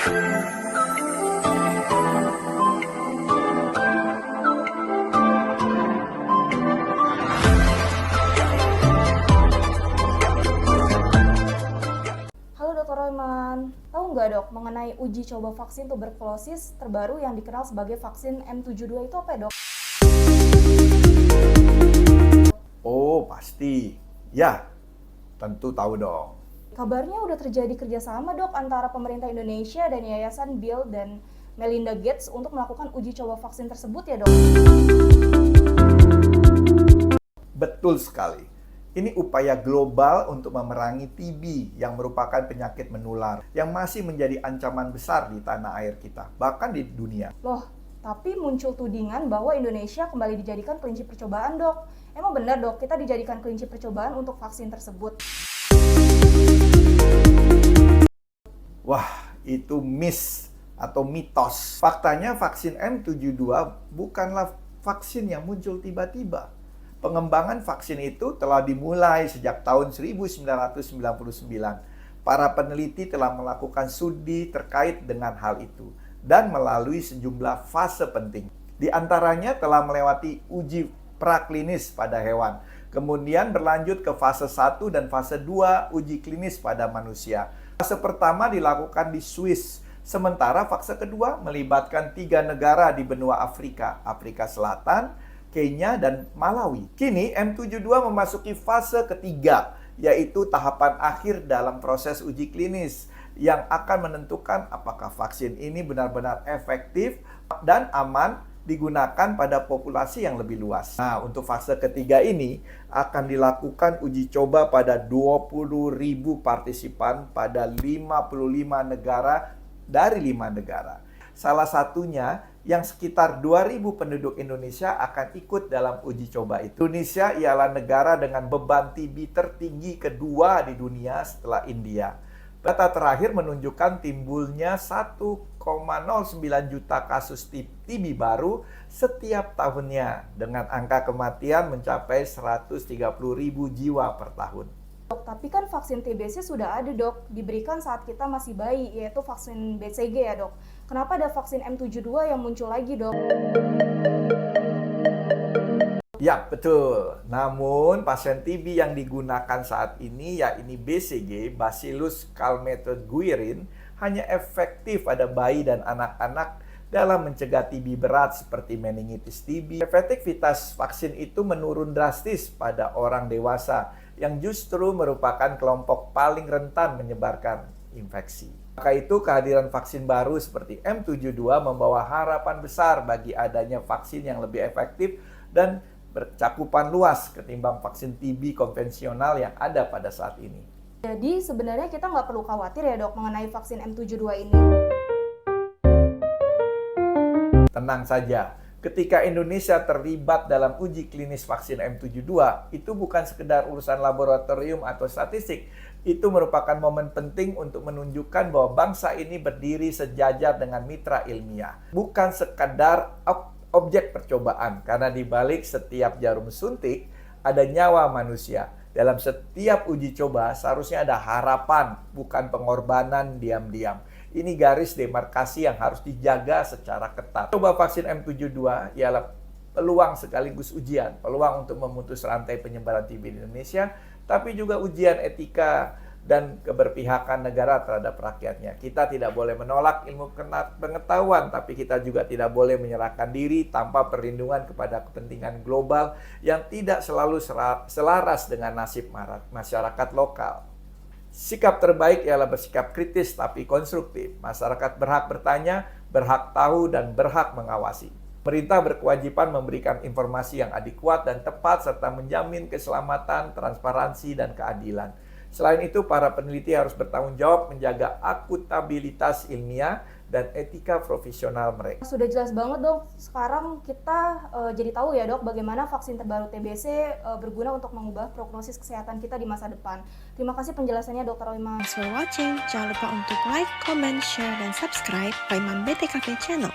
Halo Dr. Royman, tahu nggak dok mengenai uji coba vaksin tuberkulosis terbaru yang dikenal sebagai vaksin M72 itu apa ya dok? Oh, pasti. Ya, tentu tahu dong. Kabarnya udah terjadi kerjasama dok antara pemerintah Indonesia dan Yayasan Bill dan Melinda Gates untuk melakukan uji coba vaksin tersebut ya dok? Betul sekali. Ini upaya global untuk memerangi TB yang merupakan penyakit menular yang masih menjadi ancaman besar di tanah air kita, bahkan di dunia. Loh, tapi muncul tudingan bahwa Indonesia kembali dijadikan kelinci percobaan dok. Emang benar dok kita dijadikan kelinci percobaan untuk vaksin tersebut? Wah, itu atau mitos. Faktanya vaksin M72 bukanlah vaksin yang muncul tiba-tiba. Pengembangan vaksin itu telah dimulai sejak tahun 1999. Para peneliti telah melakukan studi terkait dengan hal itu dan melalui sejumlah fase penting. Di antaranya telah melewati uji praklinis pada hewan, kemudian berlanjut ke fase 1 dan fase 2 uji klinis pada manusia. Fase pertama dilakukan di Swiss, sementara fase kedua melibatkan 3 negara di benua Afrika, Afrika Selatan, Kenya, dan Malawi. Kini M72 memasuki fase ketiga, yaitu tahapan akhir dalam proses uji klinis yang akan menentukan apakah vaksin ini benar-benar efektif dan aman digunakan pada populasi yang lebih luas. Nah, untuk fase ketiga ini akan dilakukan uji coba pada 20.000 partisipan pada 55 negara dari 5 negara. Salah satunya yang sekitar 2.000 penduduk Indonesia akan ikut dalam uji coba itu. Indonesia ialah negara dengan beban TB tertinggi kedua di dunia setelah India. Data terakhir menunjukkan timbulnya 1,09 juta kasus TB baru setiap tahunnya dengan angka kematian mencapai 130.000 jiwa per tahun. Dok, tapi kan vaksin TBC sudah ada dok, diberikan saat kita masih bayi, yaitu vaksin BCG ya dok. Kenapa ada vaksin M72 yang muncul lagi dok? Ya, betul. Namun, pasien TB yang digunakan saat ini, yakni BCG, Bacillus calmette-guerin, hanya efektif pada bayi dan anak-anak dalam mencegah TB berat seperti meningitis TB. Efektivitas vaksin itu menurun drastis pada orang dewasa yang justru merupakan kelompok paling rentan menyebarkan infeksi. Maka itu kehadiran vaksin baru seperti M72 membawa harapan besar bagi adanya vaksin yang lebih efektif dan bercakupan luas ketimbang vaksin TB konvensional yang ada pada saat ini. Jadi sebenarnya kita nggak perlu khawatir ya dok mengenai vaksin M72 ini. Tenang saja, ketika Indonesia terlibat dalam uji klinis vaksin M72, itu bukan sekedar urusan laboratorium atau statistik. Itu merupakan momen penting untuk menunjukkan bahwa bangsa ini berdiri sejajar dengan mitra ilmiah. Bukan sekadar objek percobaan, karena di balik setiap jarum suntik ada nyawa manusia. Dalam setiap uji coba seharusnya ada harapan, bukan pengorbanan diam-diam. Ini garis demarkasi yang harus dijaga secara ketat. Coba vaksin M72 ialah peluang sekaligus ujian, peluang untuk memutus rantai penyebaran TB di Indonesia, tapi juga ujian etika dan keberpihakan negara terhadap rakyatnya. Kita tidak boleh menolak ilmu pengetahuan, tapi kita juga tidak boleh menyerahkan diri tanpa perlindungan kepada kepentingan global yang tidak selalu selaras dengan nasib masyarakat lokal. Sikap terbaik ialah bersikap kritis tapi konstruktif. Masyarakat berhak bertanya, berhak tahu, dan berhak mengawasi. Pemerintah berkewajiban memberikan informasi yang adekuat dan tepat serta menjamin keselamatan, transparansi, dan keadilan. Selain itu, para peneliti harus bertanggung jawab menjaga akuntabilitas ilmiah dan etika profesional mereka. Sudah jelas banget dok, sekarang kita jadi tahu ya dok bagaimana vaksin terbaru TBC berguna untuk mengubah prognosis kesehatan kita di masa depan. Terima kasih penjelasannya Dr. Royman. Thanks for watching. Jangan lupa untuk like, comment, share, dan subscribe Royman BTKP Channel.